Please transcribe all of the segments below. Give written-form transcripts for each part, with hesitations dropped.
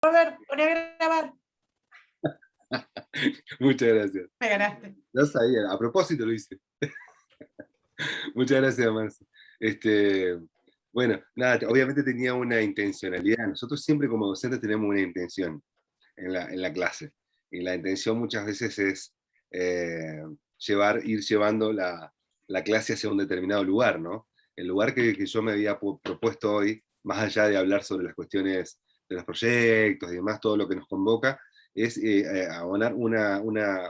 Robert, poné a grabar. Muchas gracias. Me ganaste. No sabía, a propósito lo hice. Muchas gracias, Marce. Bueno, nada, obviamente tenía una intencionalidad. Nosotros siempre como docentes tenemos una intención en la clase. Y la intención muchas veces es ir llevando la clase hacia un determinado lugar, ¿no? El lugar que yo me había propuesto hoy, más allá de hablar sobre las cuestiones de los proyectos y demás, todo lo que nos convoca, es abonar una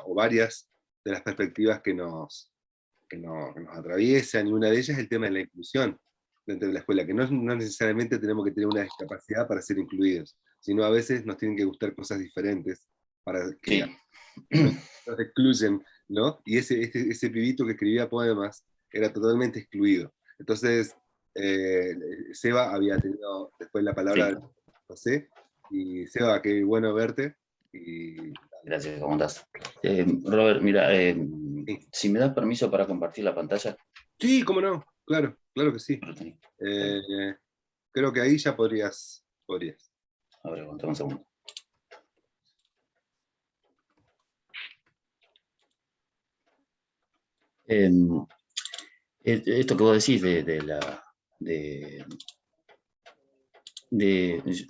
o varias de las perspectivas que nos atraviesan, y una de ellas es el tema de la inclusión dentro de la escuela, que no necesariamente tenemos que tener una discapacidad para ser incluidos, sino a veces nos tienen que gustar cosas diferentes para que Sí. nos excluyen, ¿no? Y ese pibito que escribía poemas era totalmente excluido. Entonces, Seba había tenido después la palabra Sí. de José, y Seba, qué bueno verte. Y Gracias, ¿cómo andás? Robert, mira, sí. si me das permiso para compartir la pantalla. Sí, cómo no, claro, claro que sí. Creo que ahí ya podrías. A ver, aguantame un segundo. Esto que vos decís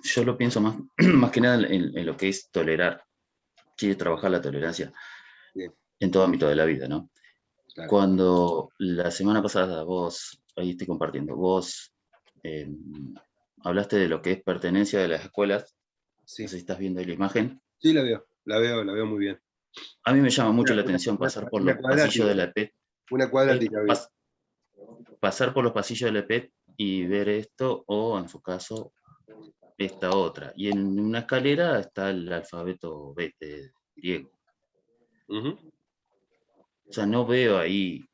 yo lo pienso más que nada en lo que es tolerar, quiere trabajar la tolerancia Sí, en todo ámbito de la vida, ¿no? claro. Cuando la semana pasada vos, ahí estoy compartiendo, vos hablaste de lo que es pertenencia de las escuelas, Sí. no sé si estás viendo ahí la imagen. Sí, la veo muy bien. A mí me llama mucho la atención pasar por los pasillos de la EPET. Una cuadrática. Pasar por los pasillos de la EPET y ver esto, o en su caso, esta otra. Y en una escalera está el alfabeto griego. O sea, no veo ahí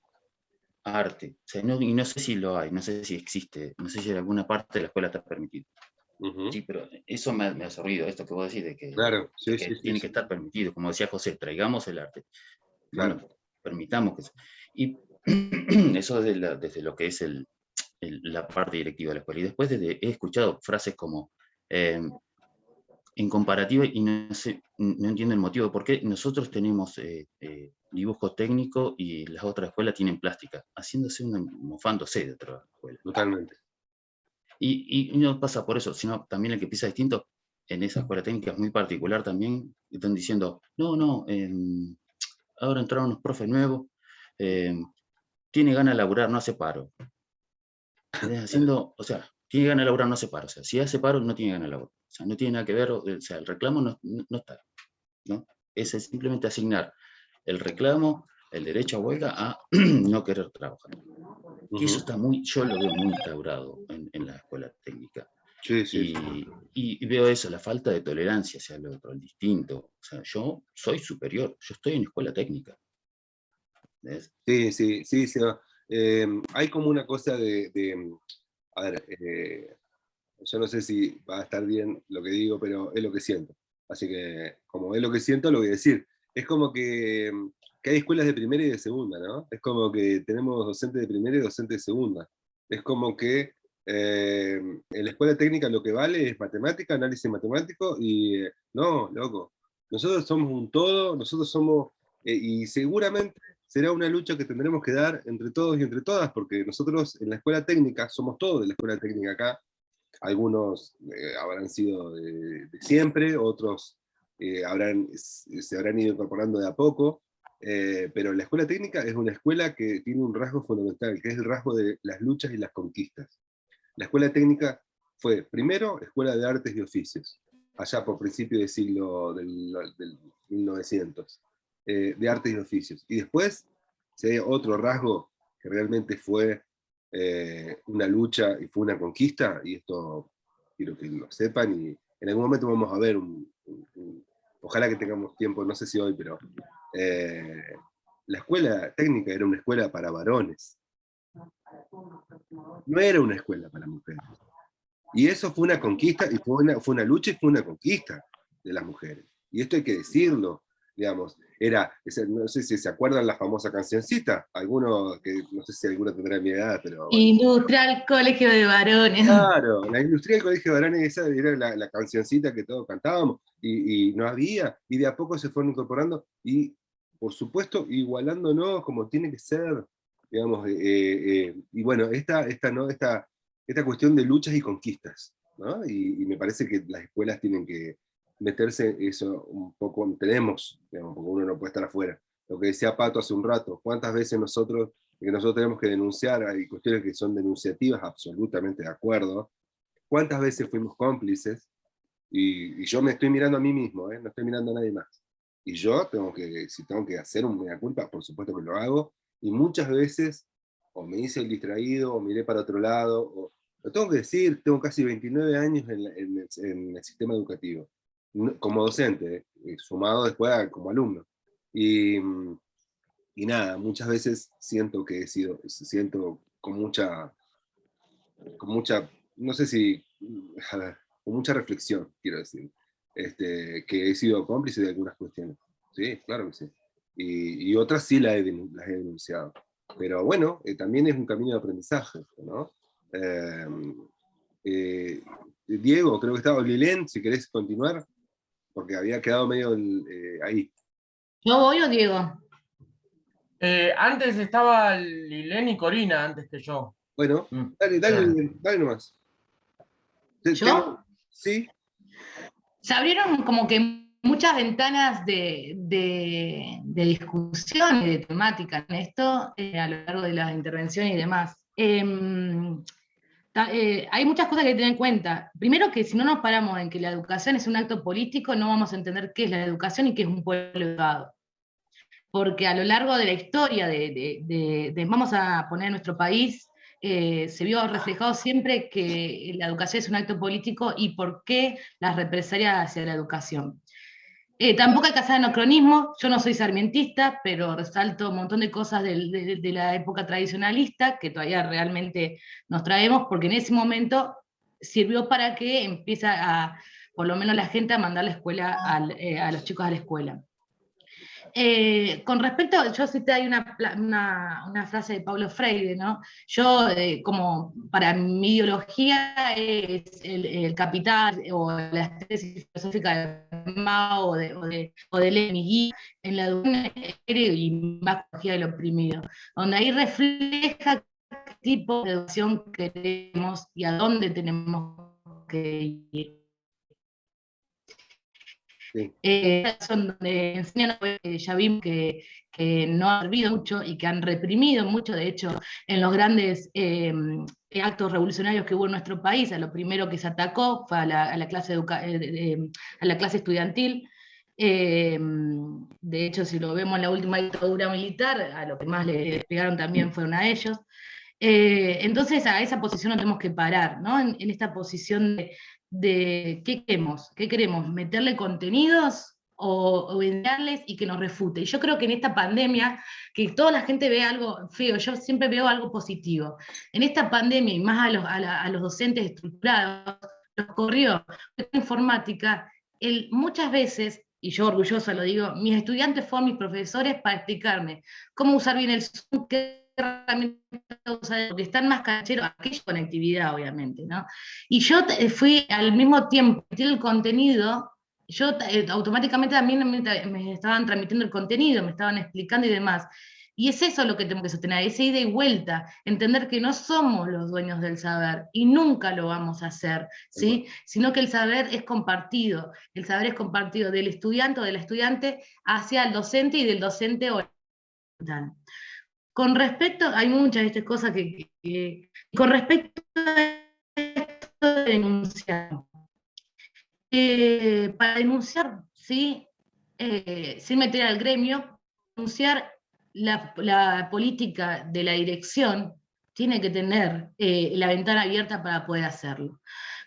arte. O sea, y no sé si lo hay, no sé si existe, no sé si en alguna parte de la escuela está permitido. Sí, pero eso me ha sorprendido, esto que vos decís, de que, claro, sí, tiene que estar permitido. Como decía José, traigamos el arte. Claro. Bueno, permitamos que eso. Y eso desde lo que es la parte directiva de la escuela. Y después he escuchado frases como, en comparativa, y no entiendo el motivo, por qué nosotros tenemos dibujo técnico y las otras escuelas tienen plástica, mofándose de otra escuela. Totalmente. Y no pasa por eso, sino también el que piensa distinto, en esa escuela técnica es muy particular también, están diciendo, no, ahora entraron unos profes nuevos, tiene ganas de laburar, no hace paro. O sea, tiene ganas de laburar, no hace paro. O sea, si hace paro, no tiene ganas de laburar. O sea, no tiene nada que ver, o sea, el reclamo no está, ¿no? Es simplemente asignar el reclamo, el derecho a huelga, a no querer trabajar. Y eso está yo lo veo muy instaurado en la escuela técnica. Sí. Y veo eso, la falta de tolerancia hacia el otro, el distinto. O sea, yo soy superior, yo estoy en escuela técnica. ¿Ves? Sí. Hay como una cosa a ver, yo no sé si va a estar bien lo que digo, pero es lo que siento. Así que, como es lo que siento, lo voy a decir. Es como que hay escuelas de primera y de segunda, ¿no? Es como que tenemos docentes de primera y docentes de segunda. Es como que en la escuela técnica lo que vale es matemática, análisis matemático, y no, loco. Nosotros somos un todo, nosotros somos, y seguramente será una lucha que tendremos que dar entre todos y entre todas, porque nosotros en la escuela técnica somos todos de la escuela técnica acá. Algunos habrán sido de siempre, otros se habrán ido incorporando de a poco, pero la escuela técnica es una escuela que tiene un rasgo fundamental, que es el rasgo de las luchas y las conquistas. La escuela técnica fue, primero, escuela de artes y oficios, allá por principio del 1900, de artes y oficios. Y después, si hay otro rasgo que realmente fue una lucha y fue una conquista, y esto quiero que lo sepan, y en algún momento vamos a ver ojalá que tengamos tiempo, no sé si hoy, pero la escuela técnica era una escuela para varones, no era una escuela para mujeres. Y eso fue una conquista, y fue una lucha y fue una conquista de las mujeres. Y esto hay que decirlo. digamos. No sé si se acuerdan la famosa cancioncita, alguno, que no sé si alguno tendrá mi edad, pero bueno. Industrial Colegio de Varones. Claro, la industria del Colegio de Varones, esa era la cancioncita que todos cantábamos, y no había, y de a poco se fueron incorporando, y por supuesto, igualándonos como tiene que ser, digamos, y bueno, ¿no? esta cuestión de luchas y conquistas, ¿no? Y me parece que las escuelas tienen que meterse eso un poco, digamos, porque uno no puede estar afuera. Lo que decía Pato hace un rato, ¿cuántas veces nosotros tenemos que denunciar? Hay cuestiones que son denunciativas, absolutamente de acuerdo. ¿Cuántas veces fuimos cómplices? Y yo me estoy mirando a mí mismo, ¿eh? No estoy mirando a nadie más. Y yo si tengo que hacer un mea culpa, por supuesto que lo hago, y muchas veces o me hice el distraído, o miré para otro lado, lo tengo que decir, tengo casi 29 años en el sistema educativo, como docente, sumado después como alumno. Y, y nada, muchas veces siento con mucha, no sé si, a ver, con mucha reflexión, quiero decir, que he sido cómplice de algunas cuestiones. Sí, claro que sí. Y otras sí las he denunciado. Pero bueno, también es un camino de aprendizaje, ¿no? Eh, Diego, creo que estaba Lilén, si querés continuar, porque había quedado medio ahí. ¿Yo voy o Diego? Antes estaba Lilén y Corina, antes que yo. Bueno, dale, dale nomás. ¿Yo? Sí. Se abrieron como que muchas ventanas de discusión y de temática en esto a lo largo de las intervenciones y demás. Hay muchas cosas que hay que tener en cuenta. Primero, que si no nos paramos en que la educación es un acto político, no vamos a entender qué es la educación y qué es un pueblo educado. Porque a lo largo de la historia vamos a poner nuestro país, se vio reflejado siempre que la educación es un acto político y por qué las represalias hacia la educación. Tampoco hay que hacer anacronismo, yo no soy sarmientista, pero resalto un montón de cosas de la época tradicionalista que todavía realmente nos traemos, porque en ese momento sirvió para que empiece por lo menos la gente a mandar la escuela a los chicos a la escuela. Con respecto, yo cité ahí una frase de Paulo Freire, ¿no? Yo, como para mi ideología es el Capital o la tesis filosófica de Mao o de Lenin en la educación y más del oprimido, donde ahí refleja qué tipo de educación queremos y a dónde tenemos que ir. Sí. Son donde enseñan, ya vimos que no ha servido mucho y que han reprimido mucho. De hecho, en los grandes actos revolucionarios que hubo en nuestro país, a lo primero que se atacó fue a la clase estudiantil. De hecho, si lo vemos en la última dictadura militar, a lo que más le pegaron también fueron a ellos. Entonces, a esa posición nos tenemos que parar, ¿no? En esta posición de qué queremos, meterle contenidos o enviarles y que nos refute. Y yo creo que en esta pandemia, que toda la gente ve algo feo, yo siempre veo algo positivo. En esta pandemia, y más a los docentes estructurados, los corrió la informática, muchas veces, y yo orgullosa lo digo, mis estudiantes fueron mis profesores para explicarme cómo usar bien el Zoom, qué herramienta usar, porque están más cancheros, aquella conectividad, obviamente, ¿no? Y yo fui al mismo tiempo, el contenido, yo automáticamente también me estaban transmitiendo el contenido, me estaban explicando y demás. Y es eso lo que tenemos que sostener, esa ida y vuelta, entender que no somos los dueños del saber y nunca lo vamos a hacer, ¿sí? Sino que el saber es compartido del estudiante o de la estudiante hacia el docente y del docente o con respecto, hay muchas cosas con respecto a esto de denunciar, para denunciar, ¿sí? Sin meter al gremio, denunciar la política de la dirección tiene que tener la ventana abierta para poder hacerlo.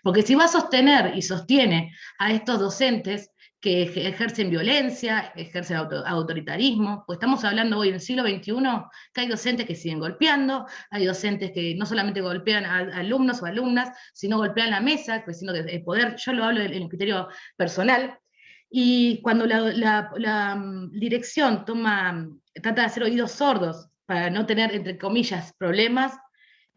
Porque si va a sostener y sostiene a estos docentes que ejercen violencia, ejercen autoritarismo, pues estamos hablando hoy en el siglo XXI que hay docentes que siguen golpeando, hay docentes que no solamente golpean a alumnos o alumnas, sino golpean la mesa, creciendo el poder. Yo lo hablo en el criterio personal. Y cuando dirección trata de hacer oídos sordos para no tener, entre comillas, problemas,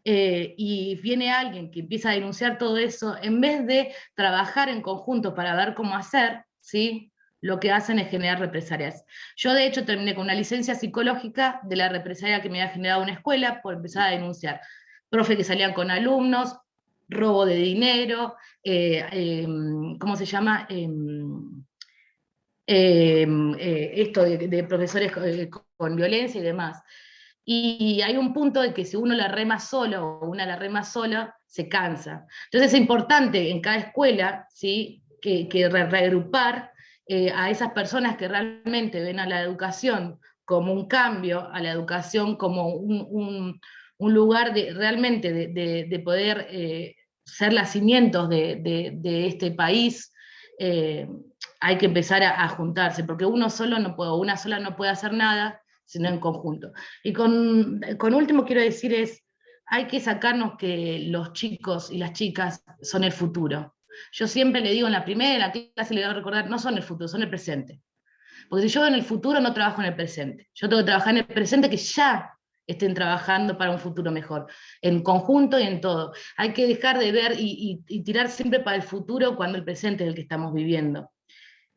y viene alguien que empieza a denunciar todo eso, en vez de trabajar en conjunto para ver cómo hacer, ¿sí?, lo que hacen es generar represalias. Yo, de hecho, terminé con una licencia psicológica de la represalia que me había generado una escuela por empezar a denunciar. Profes que salían con alumnos, robo de dinero, ¿cómo se llama? Esto de profesores con violencia y demás. Y hay un punto de que si uno la rema solo o una la rema sola, se cansa. Entonces es importante en cada escuela, ¿sí?, que reagrupar a esas personas que realmente ven a la educación como un cambio, a la educación como un lugar realmente de poder ser los cimientos de este país. Hay que empezar a juntarse, porque uno solo no puede, una sola no puede hacer nada, sino en conjunto. Y con último quiero decir hay que sacarnos que los chicos y las chicas son el futuro. Yo siempre le digo en la clase le voy a recordar, no son el futuro, son el presente. Porque si yo en el futuro no trabajo en el presente, yo tengo que trabajar en el presente, que ya estén trabajando para un futuro mejor, en conjunto y en todo. Hay que dejar de ver y tirar siempre para el futuro cuando el presente es el que estamos viviendo.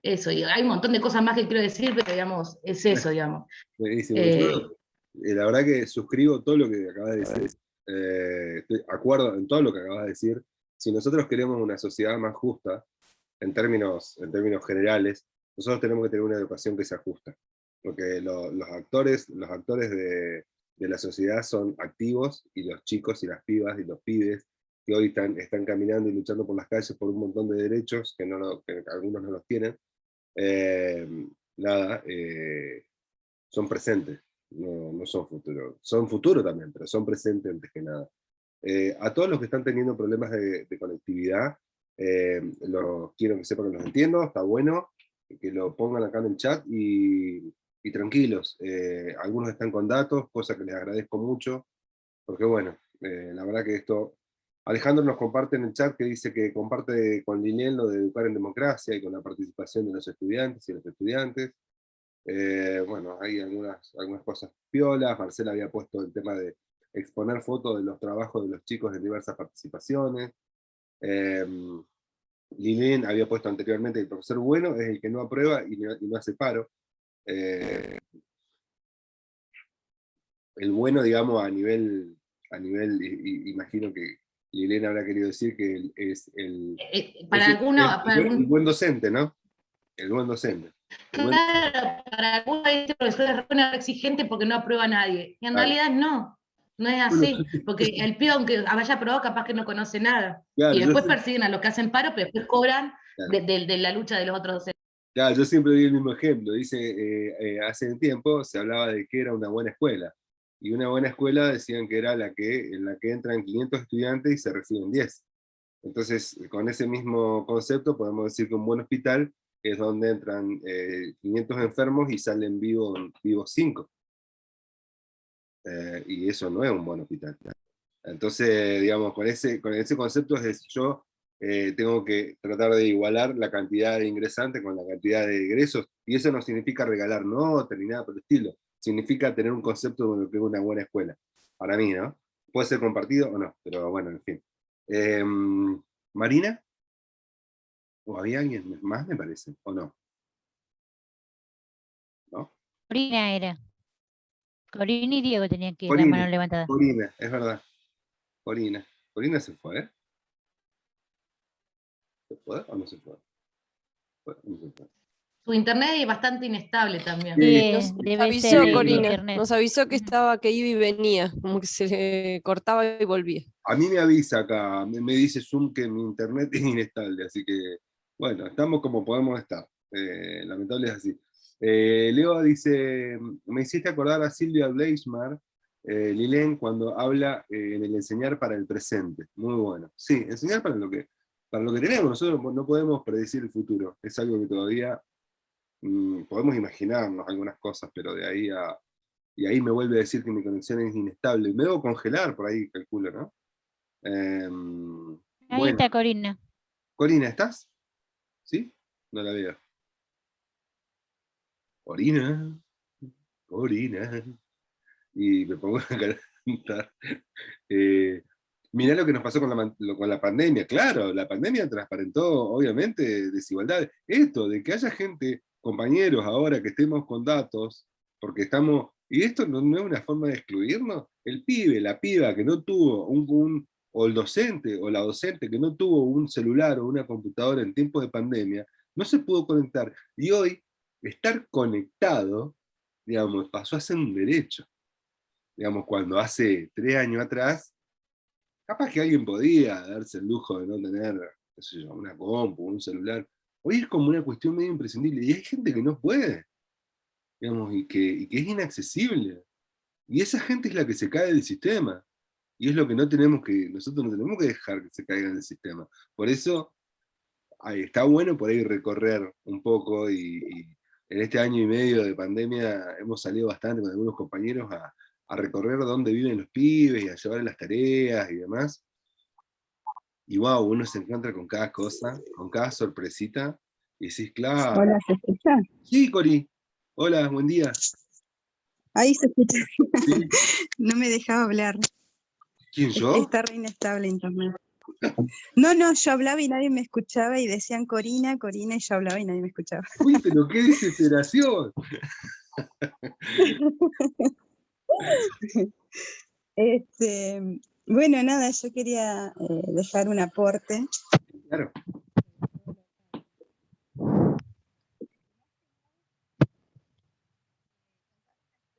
Eso, y hay un montón de cosas más que quiero decir, pero digamos, es eso, digamos. Buenísimo. Yo, la verdad que suscribo todo lo que acabas de decir. Estoy de acuerdo en todo lo que acabas de decir. Si nosotros queremos una sociedad más justa, en términos generales, nosotros tenemos que tener una educación que sea justa. Porque los actores de la sociedad son activos, y los chicos y las pibas y los pibes que hoy están caminando y luchando por las calles por un montón de derechos que algunos no los tienen, son presentes, no son futuro. Son futuro también, pero son presentes antes que nada. A todos los que están teniendo problemas de conectividad, quiero que sepan que los entiendo, está bueno, que lo pongan acá en el chat y tranquilos. Algunos están con datos, cosa que les agradezco mucho, porque bueno, la verdad que esto... Alejandro nos comparte en el chat que dice que comparte con Lilian lo de educar en democracia y con la participación de los estudiantes y los estudiantes. Bueno, hay algunas cosas piolas. Marcela había puesto el tema de exponer fotos de los trabajos de los chicos en diversas participaciones. Lilian había puesto anteriormente que el profesor bueno es el que no aprueba y no hace paro. El bueno, digamos, a nivel imagino que Lilian habrá querido decir que es el buen docente, ¿no? El buen docente. Claro, para algunos este profesor es re exigente porque no aprueba a nadie. Y en realidad no es así. Porque el pibe, aunque vaya aprobado, capaz que no conoce nada. Claro, y después persiguen a los que hacen paro, pero después cobran de la lucha de los otros docentes. Claro, yo siempre doy el mismo ejemplo. Dice, hace un tiempo se hablaba de que era una buena escuela. Y una buena escuela decían que era en la que entran 500 estudiantes y se reciben 10. Entonces, con ese mismo concepto podemos decir que un buen hospital es donde entran 500 enfermos y salen vivos 5. Y eso no es un buen hospital. Entonces, digamos, con ese concepto yo tengo que tratar de igualar la cantidad de ingresantes con la cantidad de egresos, y eso no significa regalar notas ni nada por el estilo, significa tener un concepto de lo que es una buena escuela, para mí, ¿no? Puede ser compartido o no, pero bueno, en fin. ¿Marina? ¿O había alguien más, me parece? ¿O no? ¿No? Corina era. Corina y Diego tenían que Corina, la mano levantada. Corina, es verdad. Corina se fue, ¿eh? ¿Se fue o no se fue? No se fue. Su internet es bastante inestable también. Debe avisó ser Corina, internet. nos avisó que estaba, que iba y venía, como que se le cortaba y volvía. A mí me avisa acá, me dice Zoom que mi internet es inestable, así que, bueno, estamos como podemos estar. Lamentable es así. Leo dice, me hiciste acordar a Silvia Bleichmar, Lilén, cuando habla en el enseñar para el presente. Muy bueno. Sí, enseñar para lo que tenemos. Nosotros no podemos predecir el futuro. Es algo que todavía podemos imaginarnos algunas cosas, pero de ahí a... Y ahí me vuelve a decir que mi conexión es inestable. Me debo congelar por ahí, calculo, ¿no? Ahí está Corina. Corina, ¿estás? ¿Sí? No la veo. Corina, Corina, y me pongo a cantar. Mirá lo que nos pasó con la pandemia. Claro, la pandemia transparentó, obviamente, desigualdades. Esto, de que haya gente, compañeros, ahora que estemos con datos, porque estamos, y esto no es una forma de excluirnos, el pibe, la piba que no tuvo o el docente o la docente que no tuvo un celular o una computadora en tiempos de pandemia, no se pudo conectar. Y hoy, estar conectado, digamos, pasó a ser un derecho. Digamos, cuando hace 3 años atrás, capaz que alguien podía darse el lujo de no tener, qué sé yo, una compu, un celular. Hoy es como una cuestión medio imprescindible. Y hay gente que no puede, digamos, y que es inaccesible. Y esa gente es la que se cae del sistema. Y es lo que nosotros no tenemos que dejar que se caiga del sistema. Por eso, está bueno por ahí recorrer un poco y en este año y medio de pandemia hemos salido bastante con algunos compañeros a recorrer dónde viven los pibes y a llevar las tareas y demás. Y wow, uno se encuentra con cada cosa, con cada sorpresita, y decís, claro. Hola, ¿se escucha? Sí, Cori. Hola, buen día. Ahí se escucha. ¿Sí? No me dejaba hablar. ¿Quién, yo? Está re inestable internet. No, yo hablaba y nadie me escuchaba y decían Corina, Corina, y yo hablaba y nadie me escuchaba. Uy, pero qué desesperación. Bueno, nada, yo quería dejar un aporte. Claro.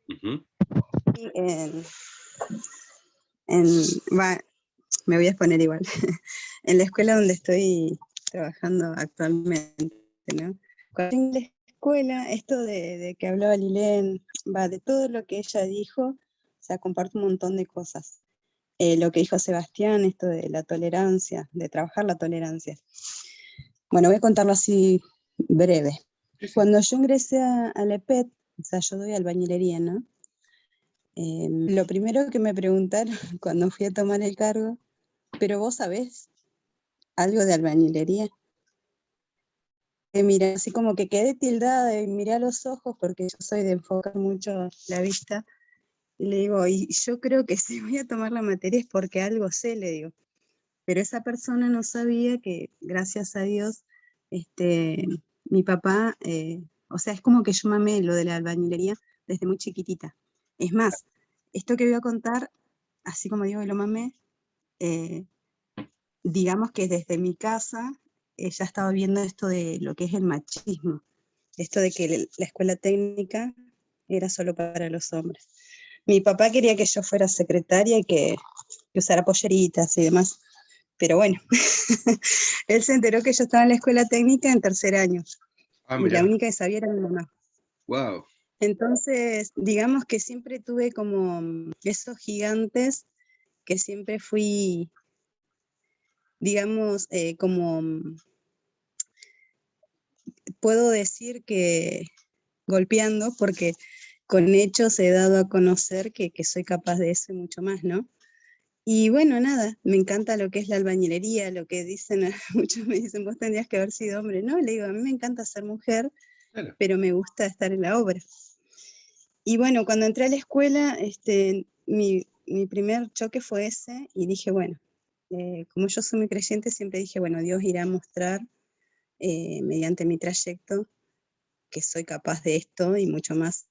Ujú. Me voy a exponer igual. En la escuela donde estoy trabajando actualmente, ¿no? Cuando en la escuela, esto de que hablaba Lilén, de todo lo que ella dijo, o sea, comparto un montón de cosas. Lo que dijo Sebastián, esto de la tolerancia, de trabajar la tolerancia. Bueno, voy a contarlo así breve. Sí, sí. Cuando yo ingresé a la EPET, o sea, yo doy albañilería, ¿no? Lo primero que me preguntaron cuando fui a tomar el cargo, ¿pero vos sabés algo de albañilería? Mira, así como que quedé tildada y miré a los ojos porque yo soy de enfocar mucho la vista. Y le digo, y yo creo que si voy a tomar la materia es porque algo sé, le digo. Pero esa persona no sabía que, gracias a Dios, mi papá, o sea, es como que yo mamé lo de la albañilería desde muy chiquitita. Es más, esto que voy a contar, así como digo que lo mamé, digamos que desde mi casa ya estaba viendo esto de lo que es el machismo, esto de que la escuela técnica era solo para los hombres. Mi papá quería que yo fuera secretaria y que usara polleritas y demás, pero bueno, él se enteró que yo estaba en la escuela técnica en tercer año, y Mirá. la única que sabía era mi mamá. Wow. Entonces, digamos que siempre tuve como esos gigantes que siempre fui, digamos, como puedo decir que golpeando, porque con hechos he dado a conocer que soy capaz de eso y mucho más, ¿no? Y bueno, nada, me encanta lo que es la albañilería, lo que dicen, muchos me dicen, vos tendrías que haber sido hombre. No, le digo, a mí me encanta ser mujer, Claro. pero me gusta estar en la obra. Y bueno, cuando entré a la escuela, mi primer choque fue ese, y dije, bueno, como yo soy muy creyente, siempre dije, bueno, Dios irá a mostrar mediante mi trayecto que soy capaz de esto y mucho más.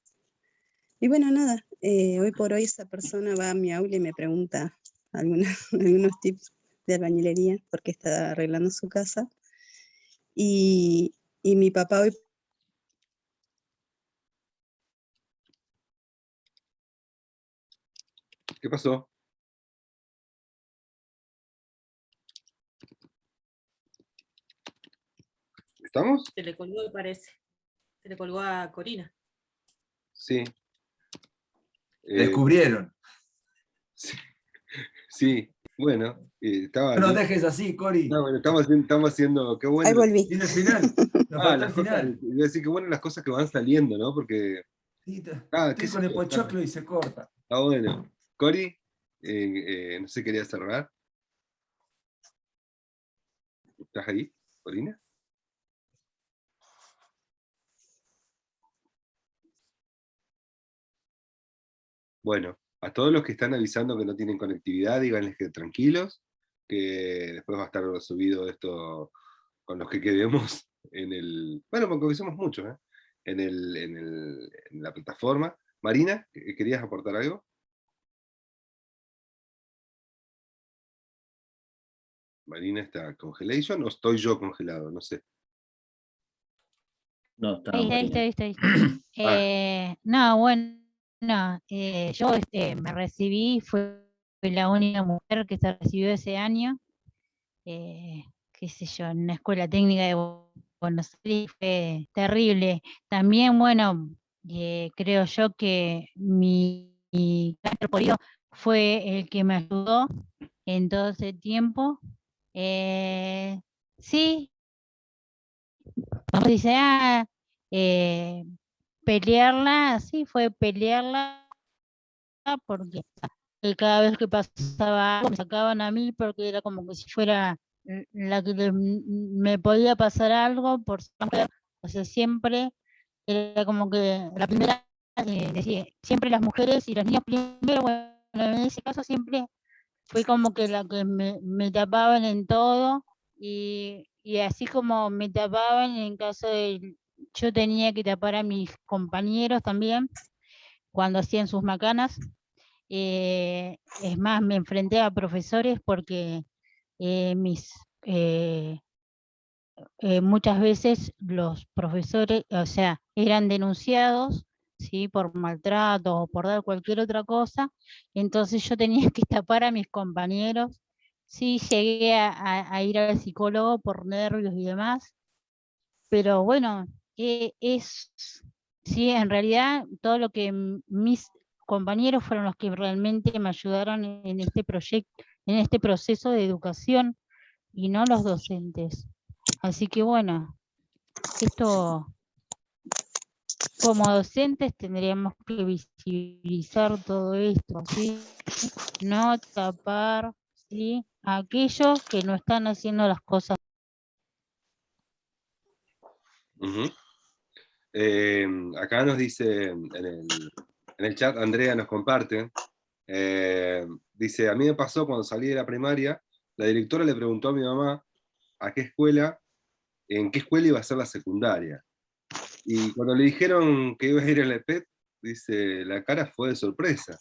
Y bueno, nada, hoy por hoy esa persona va a mi aula y me pregunta algunos tips de albañilería porque está arreglando su casa. Y mi papá hoy... ¿Qué pasó? ¿Estamos? Se le colgó, parece. Se le colgó a Corina. Sí. Descubrieron. Sí. Sí. Bueno, estaba. No nos dejes así, Cori. No, bueno, estamos haciendo. Qué bueno. Ahí volví. Viene el final. Nos faltó el Las cosas. final. Iba a decir, qué bueno las cosas que van saliendo, ¿no? Porque. Sí, qué estoy sé con el yo, pochoclo y se corta. está bueno. Cori, no sé, quería cerrar. ¿Estás ahí, Corina? Bueno, a todos los que están avisando que no tienen conectividad, díganles que tranquilos, que después va a estar subido esto con los que quedemos en el... Bueno, porque somos muchos, ¿eh? En la plataforma. Marina, ¿querías aportar algo? Marina está congelation o estoy yo congelado, no sé. No, está Ahí, Marina. ahí. Ah. No, bueno, yo me recibí, fui la única mujer que se recibió ese año, qué sé yo, en una escuela técnica de Buenos Aires, fue terrible. También, bueno, creo yo que mi carácter político fue el que me ayudó en todo ese tiempo. Sí, como dice, pelearla, sí, fue pelearla porque cada vez que pasaba algo me sacaban a mí porque era como que si fuera la que me podía pasar algo por ser mujer. O sea, siempre era como que la primera, decía, siempre las mujeres y los niños primero, bueno, en ese caso siempre fui como que la que me tapaban en todo y así como me tapaban en caso de yo tenía que tapar a mis compañeros también cuando hacían sus macanas. Es más, me enfrenté a profesores porque muchas veces los profesores, o sea, eran denunciados, ¿sí? Por maltrato o por dar cualquier otra cosa, entonces yo tenía que tapar a mis compañeros. Sí, llegué a ir al psicólogo por nervios y demás, pero bueno, sí, en realidad todo lo que mis compañeros fueron los que realmente me ayudaron en este proyecto, en este proceso de educación y no los docentes. Así que bueno, esto como docentes tendríamos que visibilizar todo esto, ¿sí? No tapar, ¿sí? A aquellos que no están haciendo las cosas. Acá nos dice en el chat, Andrea nos comparte, dice, a mí me pasó cuando salí de la primaria, la directora le preguntó a mi mamá en qué escuela iba a ser la secundaria. Y cuando le dijeron que iba a ir a la EPET, dice, la cara fue de sorpresa.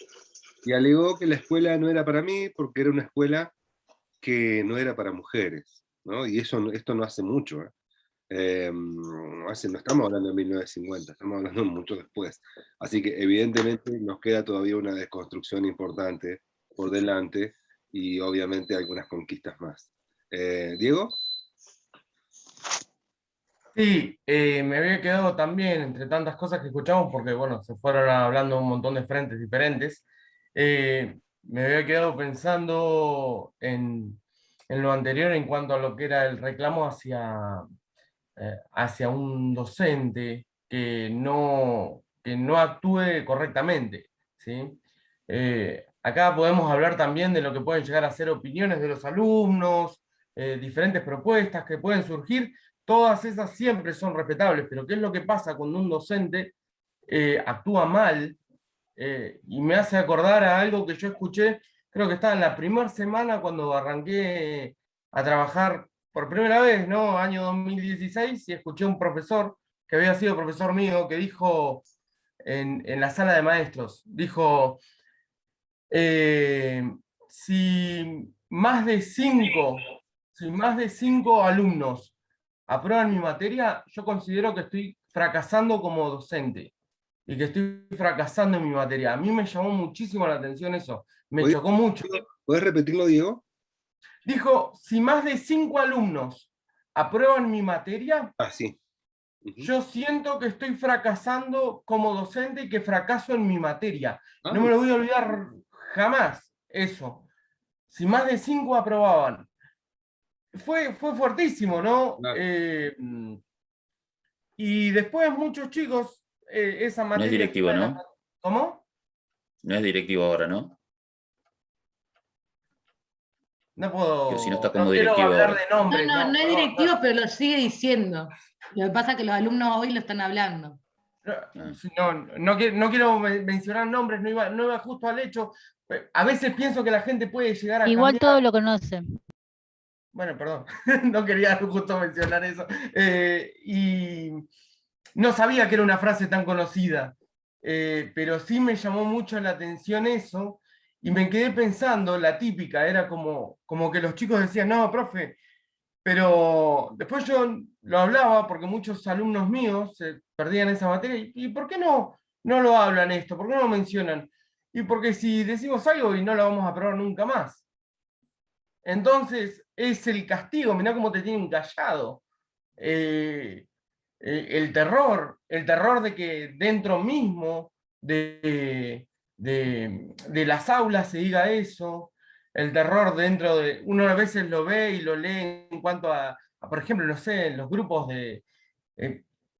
Y alegó que la escuela no era para mí porque era una escuela que no era para mujeres, ¿no? Y esto no hace mucho, ¿eh? No estamos hablando de 1950, estamos hablando mucho después. Así que evidentemente nos queda todavía una desconstrucción importante por delante y obviamente algunas conquistas más. ¿Diego? Sí, me había quedado también entre tantas cosas que escuchamos, porque bueno, se fueron hablando un montón de frentes diferentes. Me había quedado pensando en lo anterior en cuanto a lo que era el reclamo hacia un docente que no actúe correctamente, ¿sí? Acá podemos hablar también de lo que pueden llegar a ser opiniones de los alumnos, diferentes propuestas que pueden surgir. Todas esas siempre son respetables, pero ¿qué es lo que pasa cuando un docente actúa mal? Y me hace acordar a algo que yo escuché, creo que estaba en la primera semana cuando arranqué a trabajar por primera vez, ¿no? Año 2016, y escuché a un profesor que había sido profesor mío, que dijo en la sala de maestros, dijo, si más de 5 alumnos aprueban mi materia, yo considero que estoy fracasando como docente y que estoy fracasando en mi materia. A mí me llamó muchísimo la atención eso, me chocó mucho. ¿Puedes repetirlo, Diego? Dijo, si más de 5 alumnos aprueban mi materia, sí. Yo siento que estoy fracasando como docente y que fracaso en mi materia. No me lo voy a olvidar jamás, eso. Si más de 5 aprobaban. Fue fuertísimo, ¿no? Y después muchos chicos, esa materia... No es directivo, ¿no? ¿Cómo? No es directivo ahora, ¿no? No puedo... Que si no está como no quiero directivo hablar ahora. de nombres. No es directivo, pero lo sigue diciendo. Lo que pasa es que los alumnos hoy lo están hablando. No quiero mencionar nombres, no iba justo al hecho. A veces pienso que la gente puede llegar a Igual cambiar. todos lo conocen. Bueno, perdón, no quería justo mencionar eso. Y no sabía que era una frase tan conocida, pero sí me llamó mucho la atención eso, y me quedé pensando, la típica, era como que los chicos decían, no, profe, pero después yo lo hablaba porque muchos alumnos míos se perdían esa materia, ¿y por qué no lo hablan esto? ¿Por qué no lo mencionan? Y porque si decimos algo y no lo vamos a probar nunca más. Entonces es el castigo, mirá cómo te tienen callado. El terror de que dentro mismo de las aulas se diga eso, el terror dentro de, uno a veces lo ve y lo lee en cuanto por ejemplo, no sé, en los grupos eh,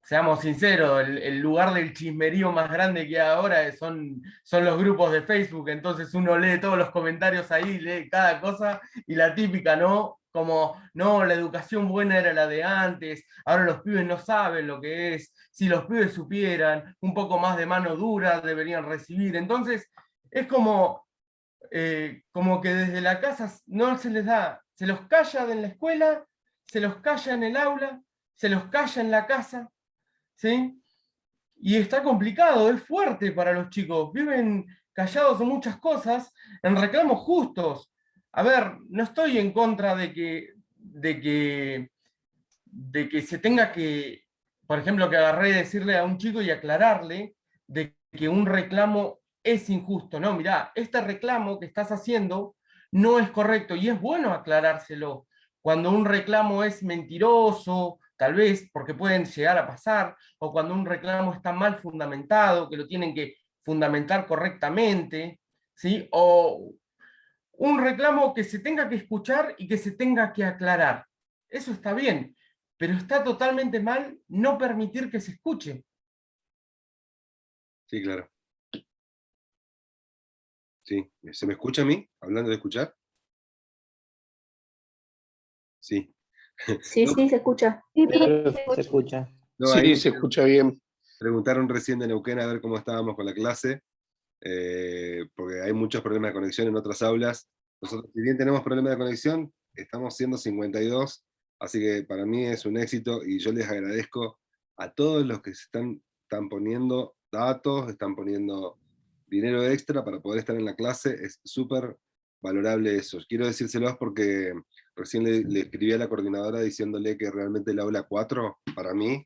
seamos sinceros, el lugar del chismerío más grande que hay ahora son los grupos de Facebook, entonces uno lee todos los comentarios ahí, lee cada cosa, y la típica, ¿no? Como, no, la educación buena era la de antes, ahora los pibes no saben lo que es, si los pibes supieran, un poco más de mano dura deberían recibir. Entonces, es como que desde la casa no se les da, se los calla en la escuela, se los calla en el aula, se los calla en la casa, ¿sí? Y está complicado, es fuerte para los chicos, viven callados en muchas cosas, en reclamos justos. A ver, no estoy en contra de que se tenga que, por ejemplo, que agarré y decirle a un chico y aclararle de que un reclamo es injusto. No, mirá, este reclamo que estás haciendo no es correcto, y es bueno aclarárselo. Cuando un reclamo es mentiroso, tal vez porque pueden llegar a pasar, o cuando un reclamo está mal fundamentado, que lo tienen que fundamentar correctamente, ¿sí? O un reclamo que se tenga que escuchar y que se tenga que aclarar. Eso está bien, pero está totalmente mal no permitir que se escuche. Sí, claro. Sí. ¿Se me escucha a mí, hablando de escuchar? Sí. Sí, No, sí, se escucha. Se escucha. no, Sí, ahí se escucha bien. preguntaron recién de Neuquén a ver cómo estábamos con la clase, porque hay muchos problemas de conexión en otras aulas. Nosotros, si bien tenemos problemas de conexión, estamos siendo 52, así que para mí es un éxito, y yo les agradezco a todos los que están poniendo datos, están poniendo dinero extra para poder estar en la clase. Es súper valorable eso. Quiero decírselos porque recién le escribí a la coordinadora diciéndole que realmente el aula 4, para mí,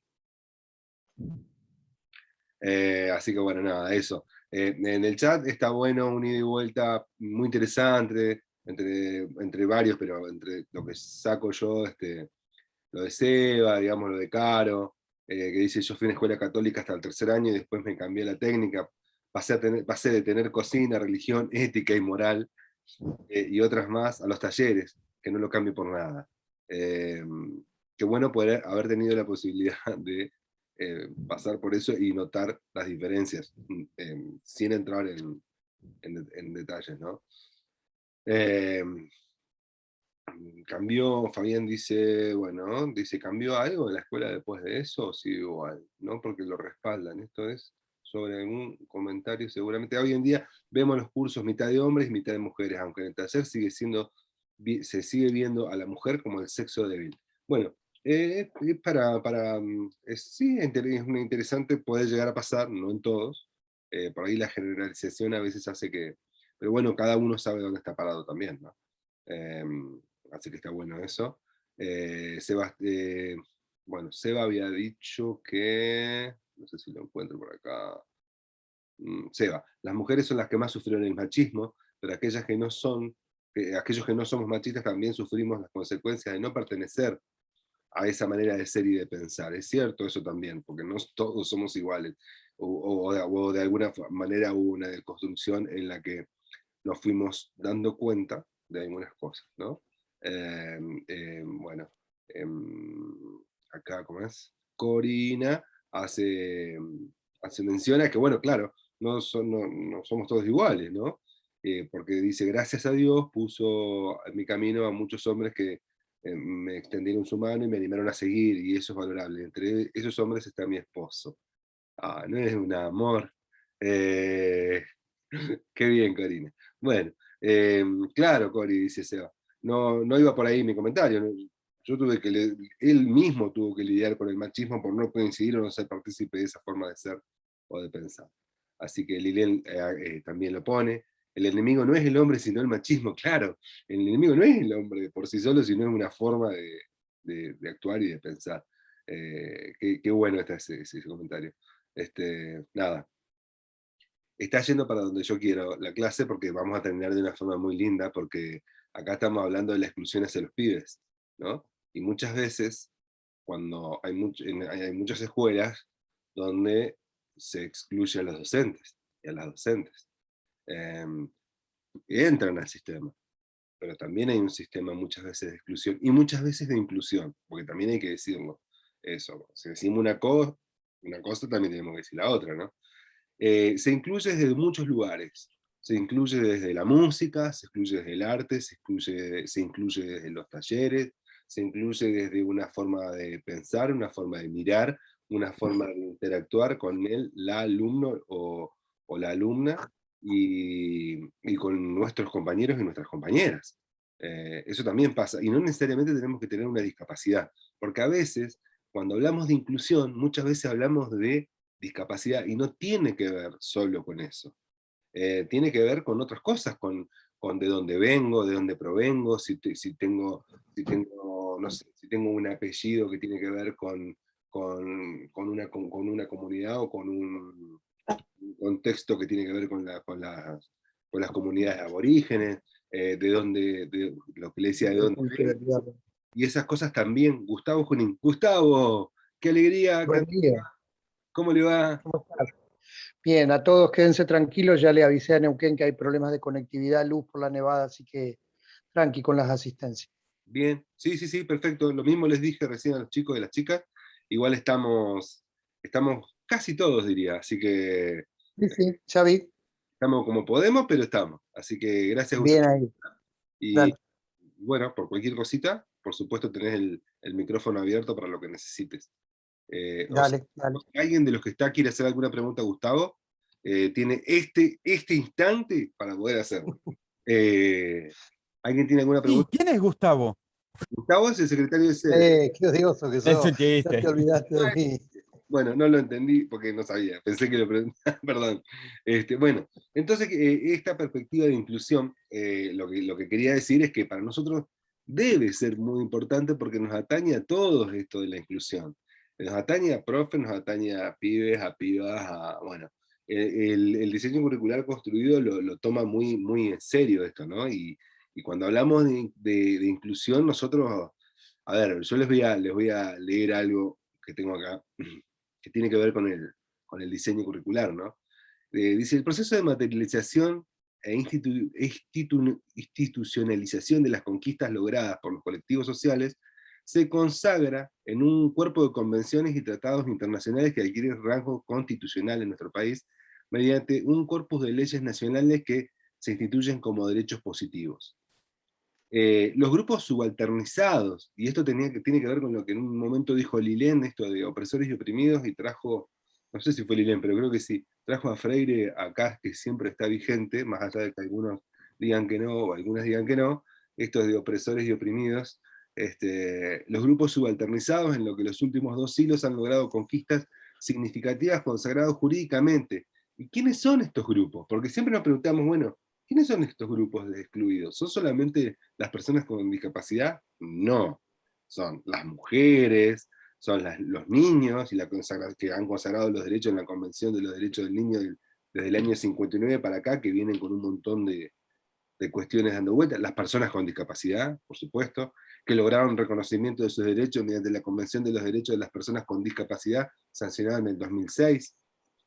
así que bueno, nada, eso. En el chat está bueno, un ida y vuelta muy interesante, entre varios, pero entre lo que saco yo, lo de Seba, digamos, lo de Caro, que dice: yo fui a una escuela católica hasta el tercer año y después me cambié la técnica, pasé de tener cocina, religión, ética y moral, y otras más, a los talleres, que no lo cambio por nada. Qué bueno poder haber tenido la posibilidad de pasar por eso y notar las diferencias, sin entrar en detalles, ¿no? Cambió, Fabián dice, bueno, dice, ¿cambió algo en la escuela después de eso? O sigue igual, ¿no? Porque lo respaldan. Esto es sobre algún comentario, seguramente. Hoy en día vemos los cursos mitad de hombres y mitad de mujeres, aunque en el taller se sigue viendo a la mujer como el sexo débil. Bueno, sí, es muy interesante, puede llegar a pasar, no en todos. Por ahí la generalización a veces hace que, pero bueno, cada uno sabe dónde está parado también, ¿no? Así que está bueno eso. Bueno, Seba había dicho que, no sé si lo encuentro por acá. Seba, las mujeres son las que más sufrieron el machismo, pero aquellos que no somos machistas también sufrimos las consecuencias de no pertenecer a esa manera de ser y de pensar. Es cierto eso también, porque no todos somos iguales, o de alguna manera hubo una deconstrucción en la que nos fuimos dando cuenta de algunas cosas, ¿no? Bueno, acá, ¿cómo es? Corina hace mención a que, bueno, claro, no somos todos iguales, ¿no? Porque dice, gracias a Dios puso en mi camino a muchos hombres que me extendieron su mano y me animaron a seguir, y eso es valorable. Entre esos hombres está mi esposo. Ah, no es un amor. Eh, qué bien, Corina. Bueno, claro, Cori, dice Seba. No, no iba por ahí mi comentario. ¿No? Yo tuve que, él mismo tuvo que lidiar con el machismo por no coincidir o no ser partícipe de esa forma de ser o de pensar. Así que Lilian también lo pone. El enemigo no es el hombre, sino el machismo, claro. El enemigo no es el hombre por sí solo, sino es una forma de actuar y de pensar. Qué bueno está ese comentario. Nada, está yendo para donde yo quiero la clase porque vamos a terminar de una forma muy linda, porque acá estamos hablando de la exclusión hacia los pibes, ¿no? Y muchas veces, cuando hay muchas escuelas donde se excluye a los docentes y a las docentes, entran al sistema, pero también hay un sistema muchas veces de exclusión y muchas veces de inclusión, porque también hay que decirlo, eso, si decimos una cosa también tenemos que decir la otra, ¿no? Se incluye desde muchos lugares. Se incluye desde la música, se incluye desde el arte, se incluye desde los talleres, se incluye desde una forma de pensar, una forma de mirar, una forma de interactuar con la alumno o la alumna y con nuestros compañeros y nuestras compañeras. Eso también pasa, y no necesariamente tenemos que tener una discapacidad, porque a veces, cuando hablamos de inclusión, muchas veces hablamos de discapacidad, y no tiene que ver solo con eso. Tiene que ver con otras cosas, con de dónde vengo, de dónde provengo, no sé, si tengo un apellido que tiene que ver con una comunidad o con un contexto que tiene que ver con las comunidades aborígenes, de dónde, de lo que le decía, de dónde vengo. Y esas cosas también. Gustavo Junín. Gustavo, qué alegría. Buen día. ¿Cómo le va? ¿Cómo estás? Bien, a todos quédense tranquilos, ya le avisé a Neuquén que hay problemas de conectividad, luz por la nevada, así que tranqui con las asistencias. Bien, sí, perfecto. Lo mismo les dije recién a los chicos y las chicas. Igual estamos casi todos, diría, así que Sí, ya vi. estamos como podemos, pero estamos. Así que gracias, Bien Gustavo. ahí. Y Dale. bueno, por cualquier cosita, por supuesto tenés el micrófono abierto para lo que necesites. Dale. Si alguien de los que está quiere hacer alguna pregunta a Gustavo, tiene este instante para poder hacerlo. ¿Alguien tiene alguna pregunta? ¿Quién es Gustavo? Gustavo es el secretario de sede. Qué odioso que Es sos. un chiste. Ya te olvidaste de mí. Bueno, no lo entendí porque no sabía, pensé que lo preguntaba, perdón. Bueno, entonces esta perspectiva de inclusión, lo que quería decir es que para nosotros debe ser muy importante porque nos atañe a todos esto de la inclusión. Nos atañe a profes, nos atañe a pibes, a pibas, bueno, el diseño curricular construido lo toma muy, muy en serio esto, ¿no? Y cuando hablamos de inclusión, nosotros, a ver, yo les voy a leer algo que tengo acá, que tiene que ver con el diseño curricular, ¿no? Dice, el proceso de materialización e institucionalización de las conquistas logradas por los colectivos sociales se consagra en un cuerpo de convenciones y tratados internacionales que adquieren rango constitucional en nuestro país mediante un corpus de leyes nacionales que se instituyen como derechos positivos. Los grupos subalternizados, y esto tiene que ver con lo que en un momento dijo Lilén, esto de opresores y oprimidos, y trajo, no sé si fue Lilén, pero creo que sí, trajo a Freire acá, que siempre está vigente, más allá de que algunos digan que no, o algunas digan que no, esto de opresores y oprimidos, los grupos subalternizados en lo que los últimos 2 siglos han logrado conquistas significativas consagrados jurídicamente. ¿Y quiénes son estos grupos? Porque siempre nos preguntamos, bueno, ¿quiénes son estos grupos de excluidos? ¿Son solamente las personas con discapacidad? No. Son las mujeres, son los niños y que han consagrado los derechos en la Convención de los Derechos del Niño desde el año 59 para acá, que vienen con un montón de cuestiones dando vueltas. Las personas con discapacidad, por supuesto, que lograron reconocimiento de sus derechos mediante la Convención de los Derechos de las Personas con Discapacidad, sancionada en el 2006,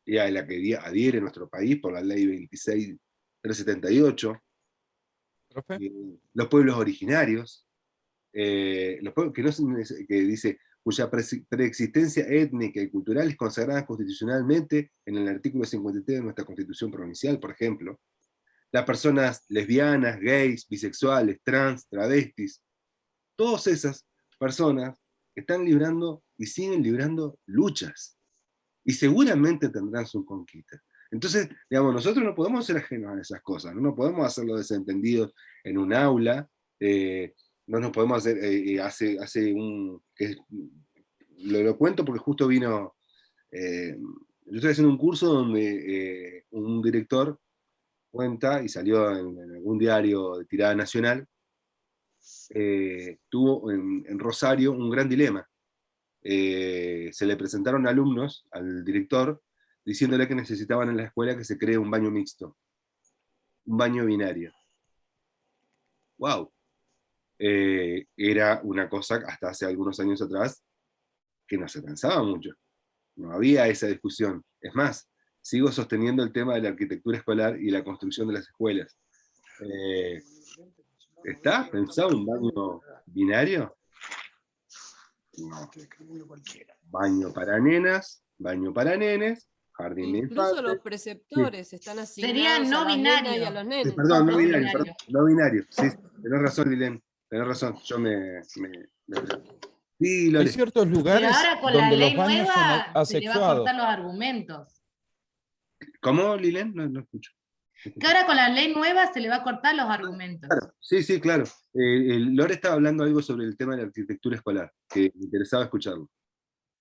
y a la que adhiere nuestro país por la Ley 26.378, los pueblos originarios, los pueblos que dice, cuya preexistencia étnica y cultural es consagrada constitucionalmente en el artículo 53 de nuestra Constitución Provincial, por ejemplo, las personas lesbianas, gays, bisexuales, trans, travestis, todas esas personas están librando y siguen librando luchas. y seguramente tendrán sus conquistas. Entonces, digamos, nosotros no podemos ser ajenos a esas cosas, no podemos hacerlo desentendidos en un aula, no nos podemos hacer, lo cuento porque justo vino, yo estoy haciendo un curso donde un director cuenta, y salió en algún diario de tirada nacional, tuvo en Rosario un gran dilema. Se le presentaron alumnos al director diciéndole que necesitaban en la escuela que se cree un baño mixto, un baño binario. ¡Wow! Era una cosa hasta hace algunos años atrás que no se pensaba mucho. No había esa discusión. Es más, sigo sosteniendo el tema de la arquitectura escolar y la construcción de las escuelas. ¿Está pensado un baño binario? No. Baño para nenas, baño para nenes, jardín de Incluso infantes. los preceptores están Sería asignados no a las nenas y a binario. los Sí, nenes. perdón, no No binario, binario. perdón, no binario. Sí, tenés razón, Lilén, tenés razón. Yo Sí, Hay Lore. ciertos Pero lugares ahora con la donde los ley baños son nueva se le va a asexuados. cortar los argumentos. ¿Cómo, Lilén? No escucho. Que ahora con la ley nueva se le va a cortar los argumentos. Claro, sí, claro. Lore estaba hablando algo sobre el tema de la arquitectura escolar, que me interesaba escucharlo.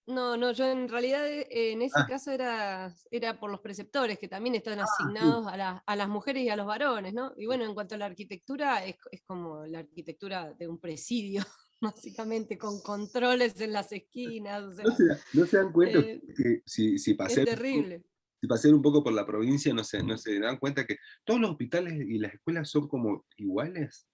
No, yo en realidad en ese Ah. caso era por los preceptores, que también están sí. asignados a las mujeres y a los varones, ¿no? Y bueno, en cuanto a la arquitectura, es como la arquitectura de un presidio, básicamente, con controles en las esquinas. O sea, ¿No se dan cuenta eh, que si es pasean, terrible. si pasean un poco por la provincia, no se dan cuenta que todos los hospitales y las escuelas son como iguales?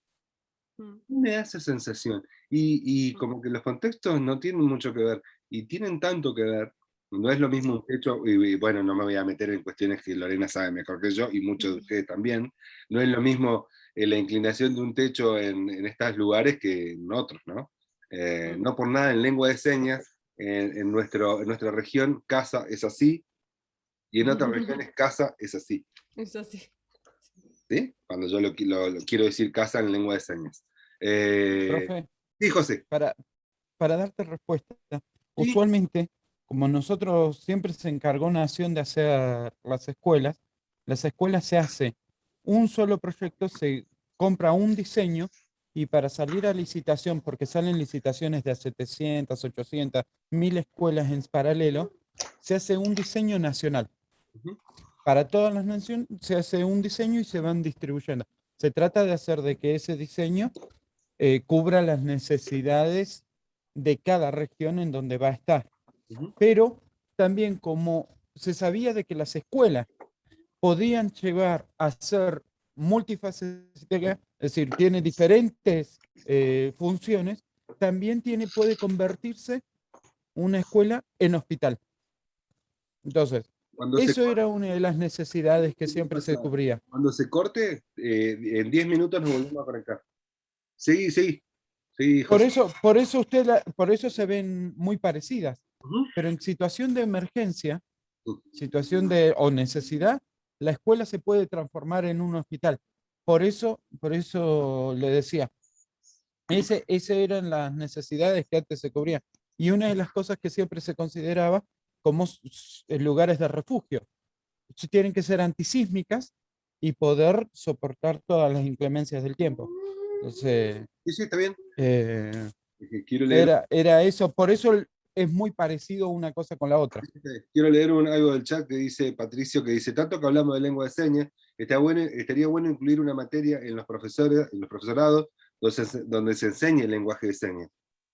Mm. Me da esa sensación. Y como que los contextos no tienen mucho que ver, y tienen tanto que ver. No es lo mismo un techo, y bueno, no me voy a meter en cuestiones que Lorena sabe mejor que yo, y muchos de ustedes también. No es lo mismo la inclinación de un techo en estos lugares que en otros, ¿no? No por nada en lengua de señas, en nuestra región, casa es así, y en otras regiones, casa es así. Es así. ¿Sí? Cuando yo lo quiero decir casa en lengua de señas. Profe, Sí, José. para darte respuesta, Sí. usualmente, como nosotros siempre se encargó Nación de hacer las escuelas se hace un solo proyecto, se compra un diseño, y para salir a licitación, porque salen licitaciones de a 700, 800, 1000 escuelas en paralelo, se hace un diseño nacional. Ujú. Para todas las naciones se hace un diseño y se van distribuyendo. Se trata de hacer de que ese diseño cubra las necesidades de cada región en donde va a estar. Ujú. Pero también, como se sabía de que las escuelas podían llegar a ser multifacéticas, es decir, tiene diferentes funciones, también puede convertirse una escuela en hospital. Entonces, eso era una de las necesidades que siempre se cubría. Cuando se corte, en 10 minutos nos volvemos a conectar. Sí, José. Por eso se ven muy parecidas. Ujú. Pero en situación de emergencia, Ujú. situación o necesidad, la escuela se puede transformar en un hospital. Por eso le decía, esas eran las necesidades que antes se cubrían. Y una de las cosas que siempre se consideraba como lugares de refugio. Tienen que ser antisísmicas y poder soportar todas las inclemencias del tiempo. Entonces, Sí, está bien. Quiero leer, era eso. Por eso es muy parecido una cosa con la otra. quiero leer algo del chat que dice Patricio, que dice, tanto que hablamos de lengua de señas, estaría bueno incluir una materia en los profesorados donde se enseñe el lenguaje de señas.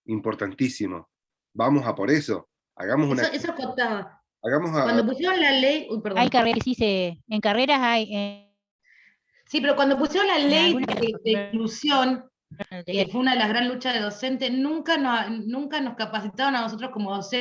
Importantísimo. Vamos a por eso. Hagamos Eso contaba. Hagamos Cuando pusieron la ley, perdón. Hay carreras, sí, en carreras hay. Sí, pero cuando pusieron la ley algunas de inclusión, que fue una de las gran luchas de docentes, nunca nos capacitaron a nosotros como docentes